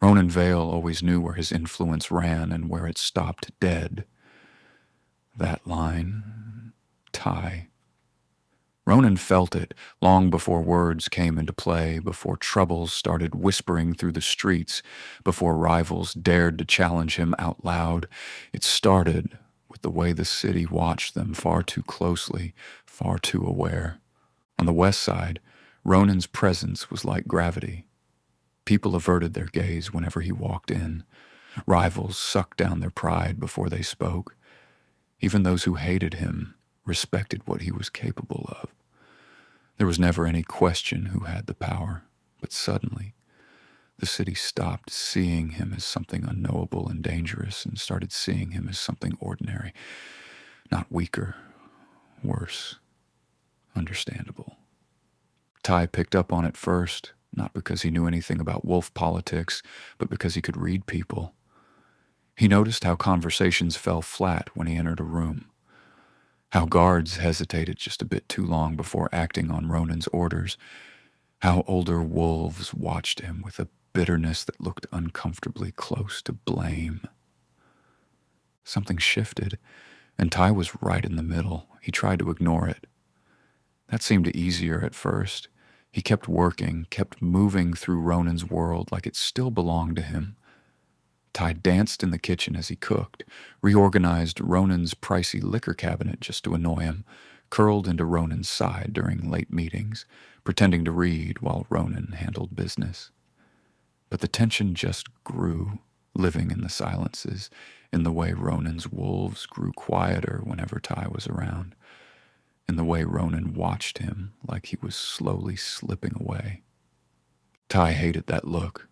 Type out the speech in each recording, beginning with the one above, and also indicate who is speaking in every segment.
Speaker 1: Ronan Vale always knew where his influence ran and where it stopped dead. That line, Ty. Ronan felt it long before words came into play, before troubles started whispering through the streets, before rivals dared to challenge him out loud. It started with the way the city watched them far too closely, far too aware. On the west side, Ronan's presence was like gravity. People averted their gaze whenever he walked in. Rivals sucked down their pride before they spoke. Even those who hated him respected what he was capable of. There was never any question who had the power, but suddenly, the city stopped seeing him as something unknowable and dangerous and started seeing him as something ordinary, not weaker, worse, understandable. Ty picked up on it first, not because he knew anything about wolf politics, but because he could read people. He noticed how conversations fell flat when he entered a room, how guards hesitated just a bit too long before acting on Ronan's orders, how older wolves watched him with a bitterness that looked uncomfortably close to blame. Something shifted, and Ty was right in the middle. He tried to ignore it. That seemed easier at first. He kept working, kept moving through Ronan's world like it still belonged to him. Ty danced in the kitchen as he cooked, reorganized Ronan's pricey liquor cabinet just to annoy him, curled into Ronan's side during late meetings, pretending to read while Ronan handled business. But the tension just grew, living in the silences, in the way Ronan's wolves grew quieter whenever Ty was around, in the way Ronan watched him like he was slowly slipping away. Ty hated that look.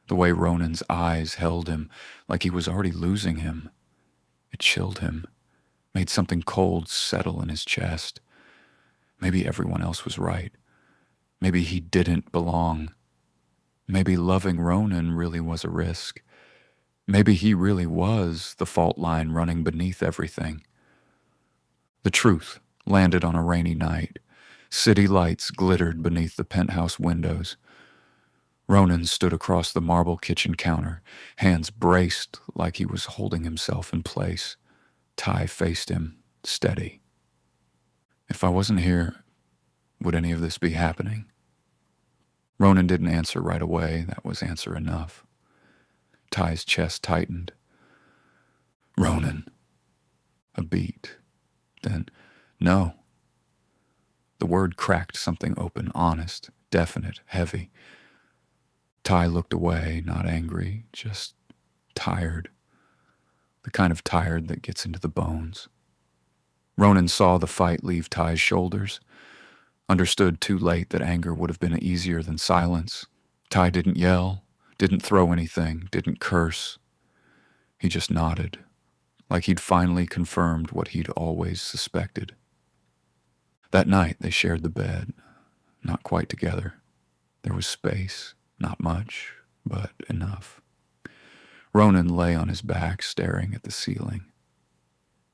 Speaker 1: The way Ronan's eyes held him, like he was already losing him. It chilled him, made something cold settle in his chest. Maybe everyone else was right. Maybe he didn't belong. Maybe loving Ronan really was a risk. Maybe he really was the fault line running beneath everything. The truth landed on a rainy night. City lights glittered beneath the penthouse windows. Ronan stood across the marble kitchen counter, hands braced like he was holding himself in place. Ty faced him, steady. If I wasn't here, would any of this be happening? Ronan didn't answer right away. That was answer enough. Ty's chest tightened. Ronan. A beat. Then, no. The word cracked something open, honest, definite, heavy. Ty looked away, not angry, just tired. The kind of tired that gets into the bones. Ronan saw the fight leave Ty's shoulders, understood too late that anger would have been easier than silence. Ty didn't yell, didn't throw anything, didn't curse. He just nodded, like he'd finally confirmed what he'd always suspected. That night they shared the bed, not quite together. There was space. Not much, but enough. Ronan lay on his back, staring at the ceiling.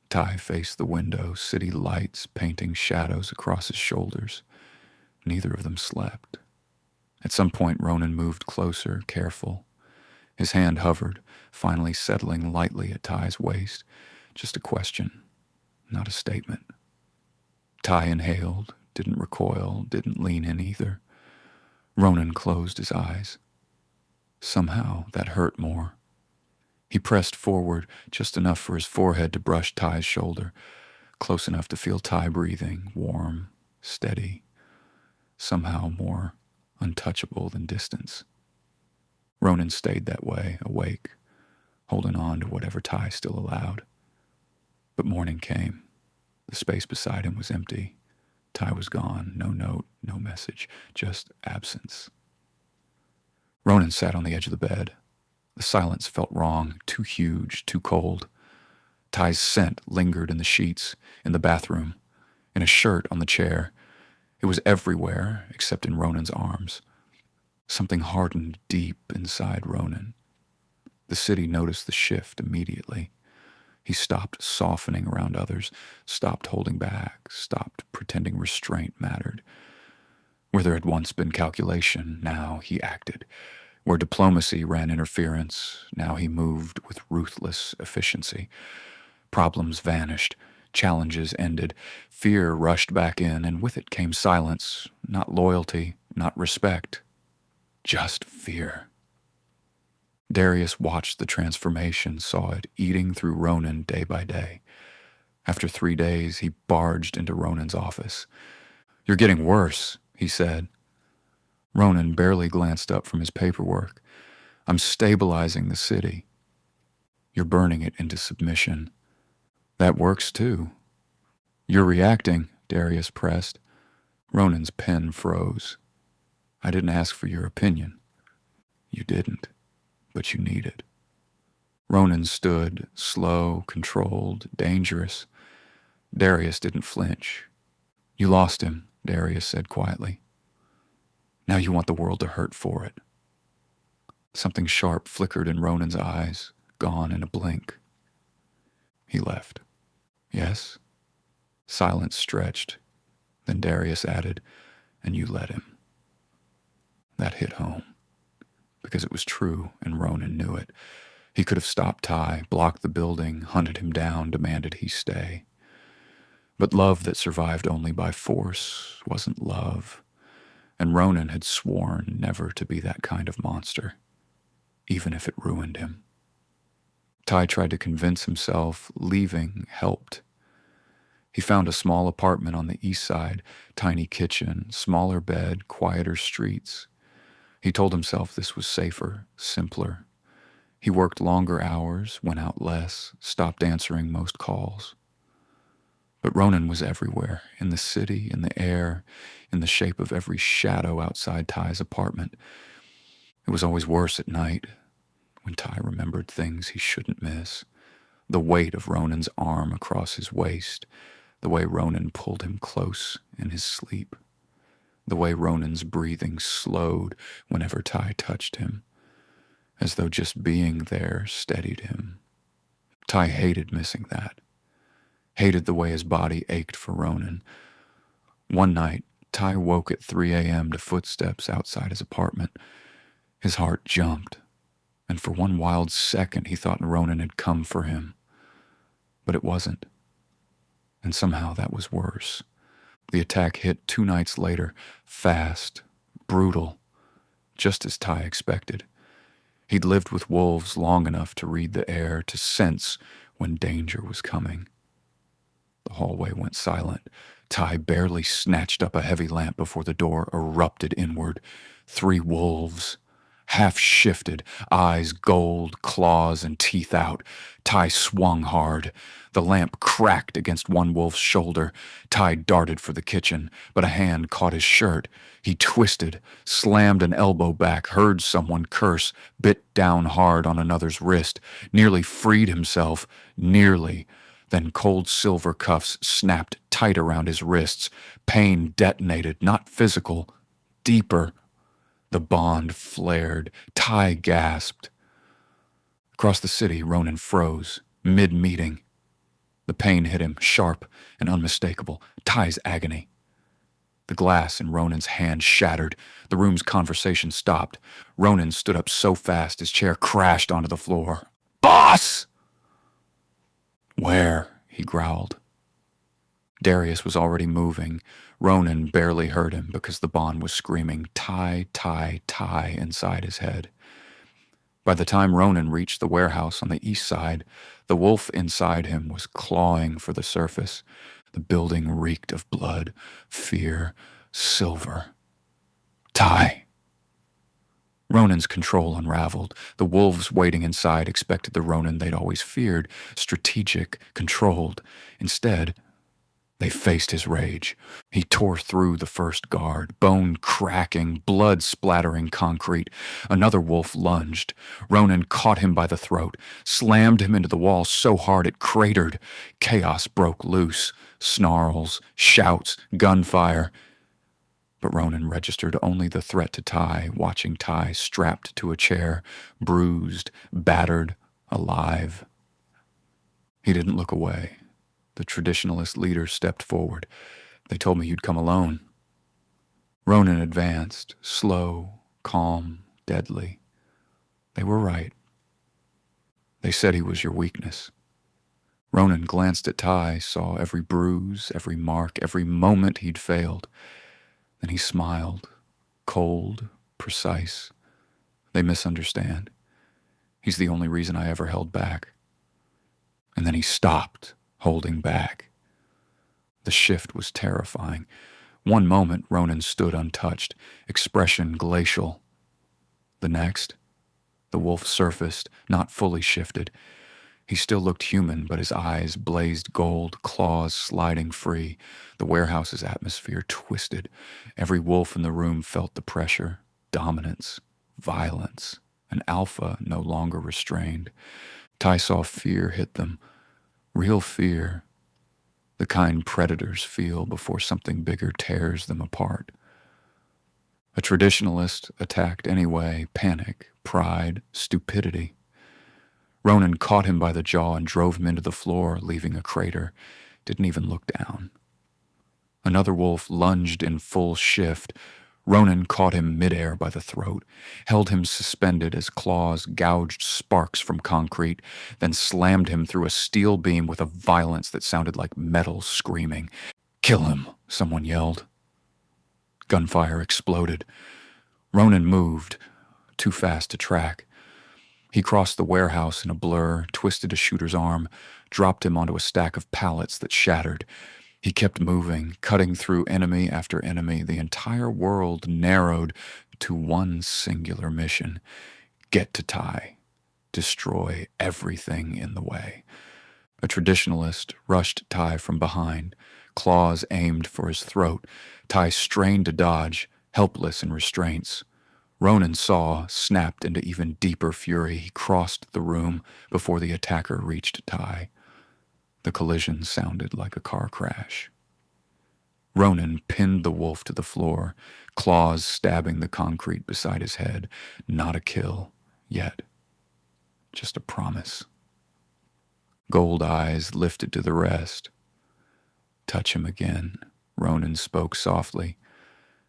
Speaker 1: Ty faced the window, city lights painting shadows across his shoulders. Neither of them slept. At some point, Ronan moved closer, careful. His hand hovered, finally settling lightly at Ty's waist. Just a question, not a statement. Ty inhaled, didn't recoil, didn't lean in either. Ronan closed his eyes. Somehow that hurt more. He pressed forward just enough for his forehead to brush Ty's shoulder, close enough to feel Ty breathing, warm, steady, somehow more untouchable than distance. Ronan stayed that way, awake, holding on to whatever Ty still allowed. But morning came. The space beside him was empty. Ty was gone, no note, no message, just absence. Ronan sat on the edge of the bed. The silence felt wrong, too huge, too cold. Ty's scent lingered in the sheets, in the bathroom, in a shirt on the chair. It was everywhere except in Ronan's arms. Something hardened deep inside Ronan. The city noticed the shift immediately. He stopped softening around others, stopped holding back, stopped pretending restraint mattered. Where there had once been calculation, now he acted Where diplomacy ran interference, now he moved with ruthless efficiency. Problems vanished, challenges ended, fear rushed back in, and with it came silence, not loyalty, not respect, just fear. Darius watched the transformation, saw it eating through Ronan day by day. After 3 days, he barged into Ronan's office. "You're getting worse," he said. Ronan barely glanced up from his paperwork. "I'm stabilizing the city." "You're burning it into submission." "That works too." "You're reacting," Darius pressed. Ronan's pen froze. "I didn't ask for your opinion." "You didn't, but you need it." Ronan stood, slow, controlled, dangerous. Darius didn't flinch. "You lost him," Darius said quietly. "Now you want the world to hurt for it." Something sharp flickered in Ronan's eyes, gone in a blink. He left. "Yes?" Silence stretched. Then Darius added, "And you let him." That hit home, because it was true, and Ronan knew it. He could have stopped Ty, blocked the building, hunted him down, demanded he stay. But love that survived only by force wasn't love, and Ronan had sworn never to be that kind of monster, even if it ruined him. Ty tried to convince himself leaving helped. He found a small apartment on the east side, tiny kitchen, smaller bed, quieter streets. He told himself this was safer, simpler. He worked longer hours, went out less, stopped answering most calls. But Ronan was everywhere, in the city, in the air, in the shape of every shadow outside Ty's apartment. It was always worse at night, when Ty remembered things he shouldn't miss. The weight of Ronan's arm across his waist, the way Ronan pulled him close in his sleep, the way Ronan's breathing slowed whenever Ty touched him, as though just being there steadied him. Ty hated missing that, hated the way his body ached for Ronan. One night, Ty woke at 3 a.m. to footsteps outside his apartment. His heart jumped, and for one wild second he thought Ronan had come for him. But it wasn't. And somehow that was worse. The attack hit 2 nights later, fast, brutal, just as Ty expected. He'd lived with wolves long enough to read the air, to sense when danger was coming. The hallway went silent. Ty barely snatched up a heavy lamp before the door erupted inward. 3 wolves, half-shifted, eyes gold, claws and teeth out. Ty swung hard. The lamp cracked against one wolf's shoulder. Ty darted for the kitchen, but a hand caught his shirt. He twisted, slammed an elbow back, heard someone curse, bit down hard on another's wrist, nearly freed himself, nearly. Then cold silver cuffs snapped tight around his wrists. Pain detonated, not physical, deeper. The bond flared. Ty gasped. Across the city, Ronan froze, mid-meeting. The pain hit him, sharp and unmistakable. Ty's agony. The glass in Ronan's hand shattered. The room's conversation stopped. Ronan stood up so fast his chair crashed onto the floor. "Boss!" "Where?" he growled. Darius was already moving. Ronan barely heard him because the bond was screaming Ty, Ty, Ty inside his head. By the time Ronan reached the warehouse on the east side, the wolf inside him was clawing for the surface. The building reeked of blood, fear, silver. Ty. Ronan's control unraveled. The wolves waiting inside expected the Ronan they'd always feared, strategic, controlled. Instead, they faced his rage. He tore through the first guard, bone cracking, blood splattering concrete. Another wolf lunged. Ronan caught him by the throat, slammed him into the wall so hard it cratered. Chaos broke loose. Snarls, shouts, gunfire. But Ronan registered only the threat to Ty, watching Ty strapped to a chair, bruised, battered, alive. He didn't look away. The traditionalist leader stepped forward. "They told me you'd come alone." Ronan advanced, slow, calm, deadly. They were right. They said he was your weakness. Ronan glanced at Ty, saw every bruise, every mark, every moment he'd failed. Then he smiled, cold, precise. They misunderstand. He's the only reason I ever held back. And then he stopped, holding back. The shift was terrifying. One moment, Ronan stood untouched, expression glacial. The next, the wolf surfaced, not fully shifted. He still looked human, but his eyes blazed gold, claws sliding free. The warehouse's atmosphere twisted. Every wolf in the room felt the pressure, dominance, violence, an alpha no longer restrained. Ty saw fear hit them, real fear, the kind predators feel before something bigger tears them apart. A traditionalist attacked anyway, panic, pride, stupidity. Ronan caught him by the jaw and drove him into the floor, leaving a crater. Didn't even look down. Another wolf lunged in full shift. Ronan caught him midair by the throat, held him suspended as claws gouged sparks from concrete, then slammed him through a steel beam with a violence that sounded like metal screaming. "Kill him," someone yelled. Gunfire exploded. Ronan moved, too fast to track. He crossed the warehouse in a blur, twisted a shooter's arm, dropped him onto a stack of pallets that shattered. He kept moving, cutting through enemy after enemy. The entire world narrowed to one singular mission: get to Ty, destroy everything in the way. A traditionalist rushed Ty from behind, claws aimed for his throat. Ty strained to dodge, helpless in restraints. Ronan saw, snapped into even deeper fury. He crossed the room before the attacker reached Ty. The collision sounded like a car crash. Ronan pinned the wolf to the floor, claws stabbing the concrete beside his head. Not a kill, yet. Just a promise. Gold eyes lifted to the rest. "Touch him again," Ronan spoke softly,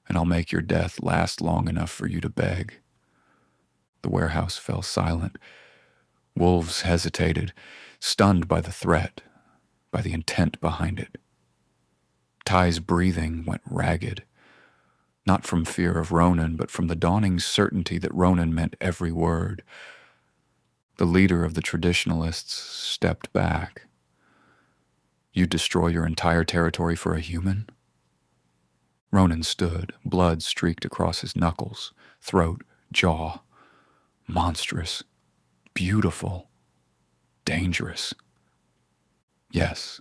Speaker 1: "and I'll make your death last long enough for you to beg." The warehouse fell silent. Wolves hesitated, stunned by the threat, by the intent behind it. Ty's breathing went ragged, not from fear of Ronan, but from the dawning certainty that Ronan meant every word. The leader of the traditionalists stepped back. "You destroy your entire territory for a human?" Ronan stood, blood streaked across his knuckles, throat, jaw. Monstrous, beautiful, dangerous. Yes.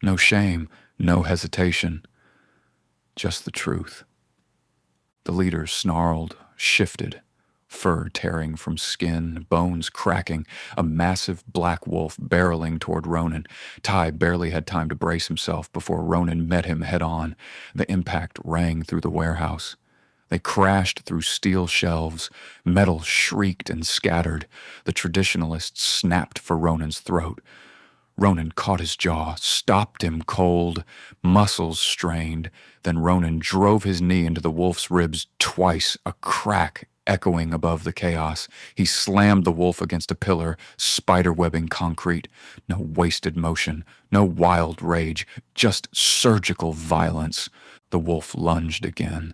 Speaker 1: No shame, no hesitation, just the truth. The leader snarled, shifted, fur tearing from skin, bones cracking, a massive black wolf barreling toward Ronan. Ty barely had time to brace himself before Ronan met him head-on. The impact rang through the warehouse. They crashed through steel shelves. Metal shrieked and scattered. The traditionalist snapped for Ronan's throat. Ronan caught his jaw, stopped him cold, muscles strained. Then Ronan drove his knee into the wolf's ribs twice, a crack echoing above the chaos. He slammed the wolf against a pillar, spiderwebbing concrete. No wasted motion, no wild rage, just surgical violence. The wolf lunged again.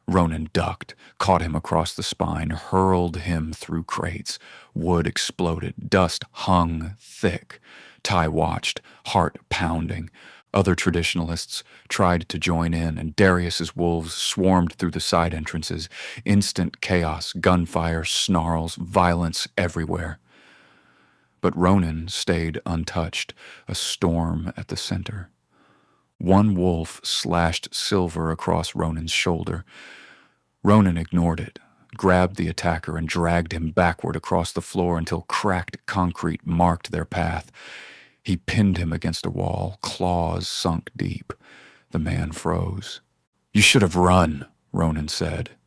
Speaker 1: Ronan ducked, caught him across the spine, hurled him through crates. Wood exploded, dust hung thick. Ty watched, heart pounding. Other traditionalists tried to join in, and Darius's wolves swarmed through the side entrances. Instant chaos, gunfire, snarls, violence everywhere. But Ronan stayed untouched, a storm at the center. One wolf slashed silver across Ronan's shoulder. Ronan ignored it, grabbed the attacker and dragged him backward across the floor until cracked concrete marked their path. He pinned him against a wall, claws sunk deep. The man froze. "You should have run," Ronan said,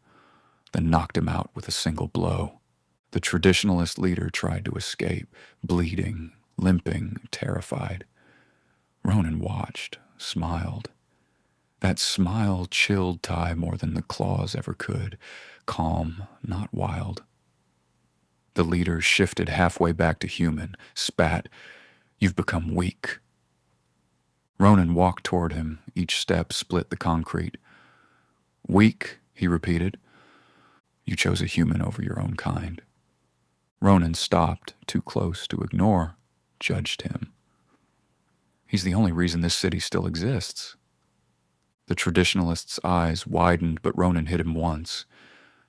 Speaker 1: then knocked him out with a single blow. The traditionalist leader tried to escape, bleeding, limping, terrified. Ronan watched, smiled. That smile chilled Ty more than the claws ever could. Calm, not wild. The leader shifted halfway back to human, spat, "You've become weak." Ronan walked toward him. Each step split the concrete. "Weak," he repeated. "You chose a human over your own kind." Ronan stopped, too close to ignore, judged him. "He's the only reason this city still exists." The traditionalist's eyes widened, but Ronan hit him once,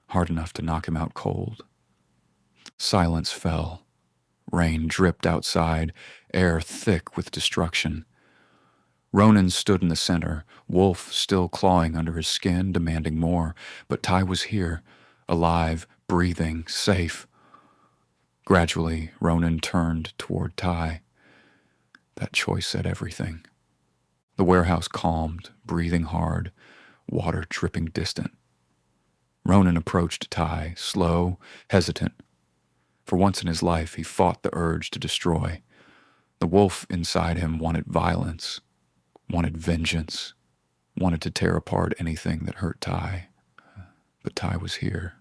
Speaker 1: hard enough to knock him out cold. Silence fell. Rain dripped outside, air thick with destruction. Ronan stood in the center, wolf still clawing under his skin, demanding more. But Ty was here, alive, breathing, safe. Gradually, Ronan turned toward Ty. That choice said everything. The warehouse calmed, breathing hard, water dripping distant. Ronan approached Ty, slow, hesitant. For once in his life, he fought the urge to destroy. The wolf inside him wanted violence, wanted vengeance, wanted to tear apart anything that hurt Ty. But Ty was here.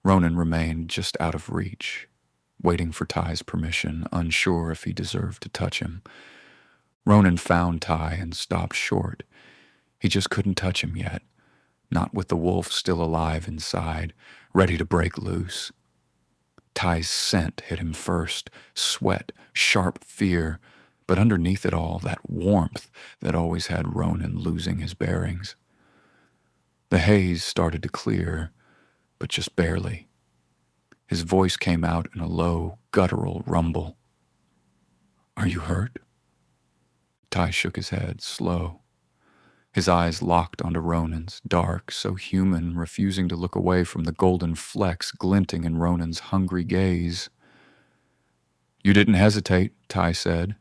Speaker 1: Ronan remained just out of reach, waiting for Ty's permission, unsure if he deserved to touch him. Ronan found Ty and stopped short. He just couldn't touch him yet, not with the wolf still alive inside, ready to break loose. Ty's scent hit him first, sweat, sharp fear, but underneath it all, that warmth that always had Ronan losing his bearings. The haze started to clear, but just barely. His voice came out in a low, guttural rumble. "Are you hurt?" Ty shook his head, slow. His eyes locked onto Ronan's, dark, so human, refusing to look away from the golden flecks glinting in Ronan's hungry gaze. "You didn't hesitate," Ty said,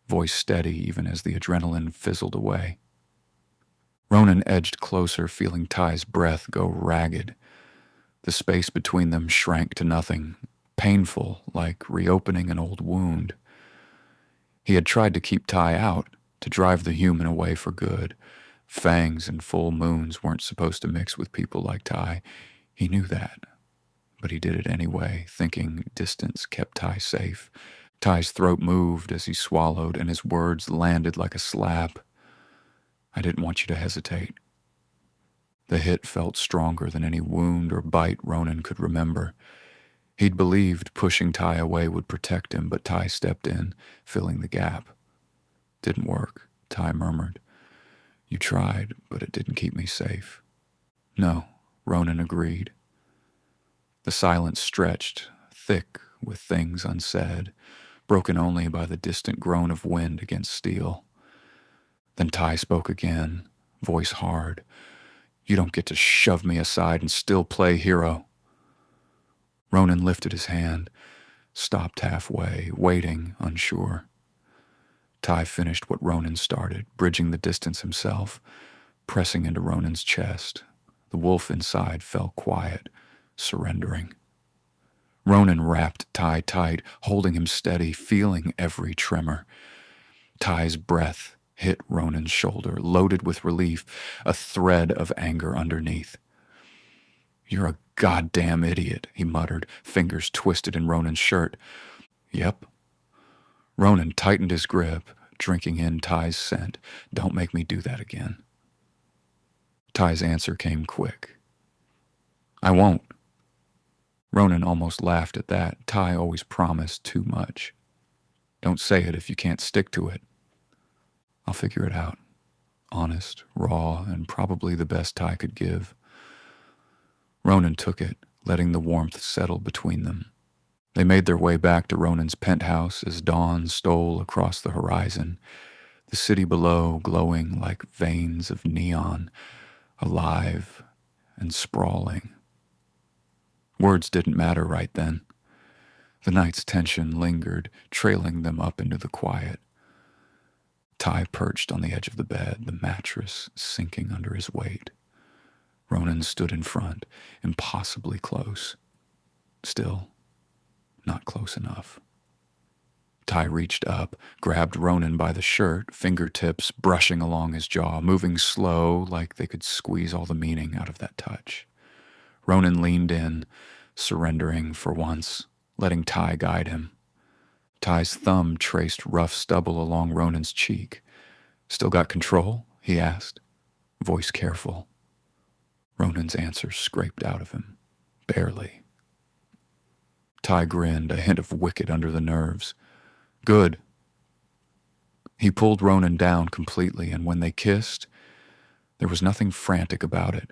Speaker 1: voice steady even as the adrenaline fizzled away. Ronan edged closer, feeling Ty's breath go ragged. The space between them shrank to nothing, painful, like reopening an old wound. He had tried to keep Ty out, to drive the human away for good. Fangs and full moons weren't supposed to mix with people like Ty. He knew that, but he did it anyway, thinking distance kept Ty safe. Ty's throat moved as he swallowed, and his words landed like a slap. "I didn't want you to hesitate." The hit felt stronger than any wound or bite Ronan could remember. He'd believed pushing Ty away would protect him, but Ty stepped in, filling the gap. "Didn't work," Ty murmured. "You tried, but it didn't keep me safe." "No," Ronan agreed. The silence stretched, thick with things unsaid, broken only by the distant groan of wind against steel. Then Ty spoke again, voice hard. "You don't get to shove me aside and still play hero." Ronan lifted his hand, stopped halfway, waiting, unsure. Ty finished what Ronan started, bridging the distance himself, pressing into Ronan's chest. The wolf inside fell quiet, surrendering. Ronan wrapped Ty tight, holding him steady, feeling every tremor. Ty's breath hit Ronan's shoulder, loaded with relief, a thread of anger underneath. "You're a goddamn idiot," he muttered, fingers twisted in Ronan's shirt. "Yep." Ronan tightened his grip, drinking in Ty's scent. "Don't make me do that again." Ty's answer came quick. "I won't." Ronan almost laughed at that. Ty always promised too much. "Don't say it if you can't stick to it." "I'll figure it out." Honest, raw, and probably the best Ty could give. Ronan took it, letting the warmth settle between them. They made their way back to Ronan's penthouse as dawn stole across the horizon, the city below glowing like veins of neon, alive and sprawling. Words didn't matter right then. The night's tension lingered, trailing them up into the quiet. Ty perched on the edge of the bed, the mattress sinking under his weight. Ronan stood in front, impossibly close. Still, not close enough. Ty reached up, grabbed Ronan by the shirt, fingertips brushing along his jaw, moving slow like they could squeeze all the meaning out of that touch. Ronan leaned in, surrendering for once, letting Ty guide him. Ty's thumb traced rough stubble along Ronan's cheek. "Still got control?" he asked, voice careful. Ronan's answer scraped out of him. "Barely." Ty grinned, a hint of wicked under the nerves. "Good." He pulled Ronan down completely, and when they kissed, there was nothing frantic about it.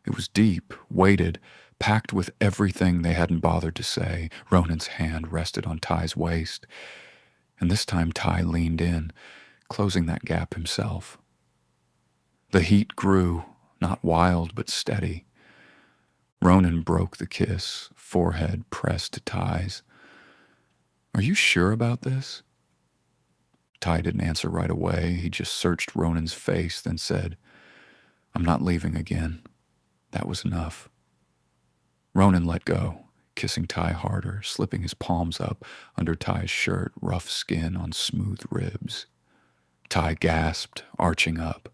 Speaker 1: It was deep, weighted, packed with everything they hadn't bothered to say. Ronan's hand rested on Ty's waist, and this time Ty leaned in, closing that gap himself. The heat grew, not wild but steady. Ronan broke the kiss, forehead pressed to Ty's. "Are you sure about this?" Ty didn't answer right away. He just searched Ronan's face, then said, "I'm not leaving again. That was enough." Ronan let go, kissing Ty harder, slipping his palms up under Ty's shirt, rough skin on smooth ribs. Ty gasped, arching up,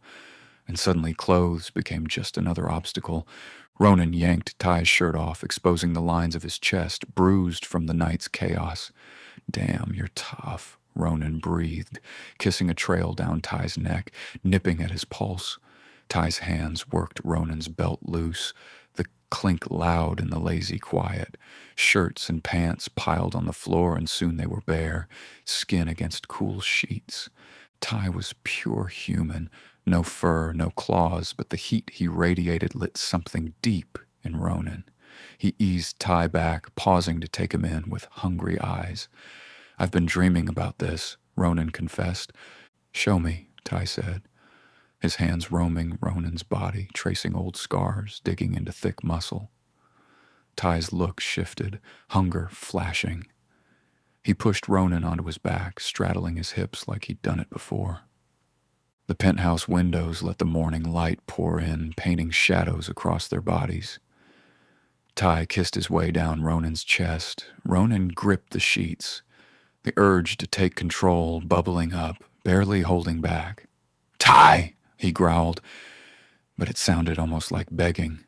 Speaker 1: and suddenly clothes became just another obstacle. Ronan yanked Ty's shirt off, exposing the lines of his chest, bruised from the night's chaos. "Damn, you're tough," Ronan breathed, kissing a trail down Ty's neck, nipping at his pulse. Ty's hands worked Ronan's belt loose, the clink loud in the lazy quiet. Shirts and pants piled on the floor, and soon they were bare, skin against cool sheets. Ty was pure human, no fur, no claws, but the heat he radiated lit something deep in Ronan. He eased Ty back, pausing to take him in with hungry eyes. "I've been dreaming about this," Ronan confessed. "Show me," Ty said, his hands roaming Ronan's body, tracing old scars, digging into thick muscle. Ty's look shifted, hunger flashing. He pushed Ronan onto his back, straddling his hips like he'd done it before. The penthouse windows let the morning light pour in, painting shadows across their bodies. Ty kissed his way down Ronan's chest. Ronan gripped the sheets, the urge to take control bubbling up, barely holding back. "Ty!" he growled, but it sounded almost like begging.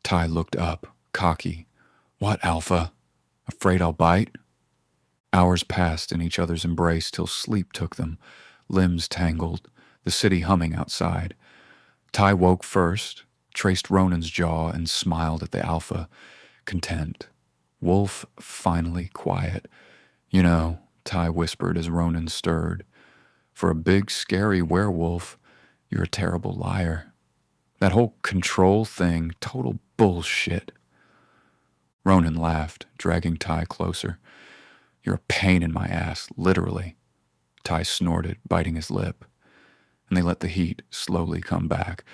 Speaker 1: Ty looked up, cocky. "What, Alpha? Afraid I'll bite?" Hours passed in each other's embrace till sleep took them, limbs tangled, the city humming outside. Ty woke first, traced Ronan's jaw, and smiled at the Alpha, content. Wolf finally quiet. "You know," Ty whispered as Ronan stirred, "for a big, scary werewolf, you're a terrible liar. That whole control thing, total bullshit." Ronan laughed, dragging Ty closer. "You're a pain in my ass, literally." Ty snorted, biting his lip, and they let the heat slowly come back.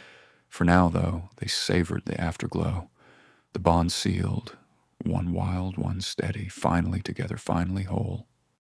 Speaker 1: For now, though, they savored the afterglow. The bond sealed, one wild, one steady, finally together, finally whole.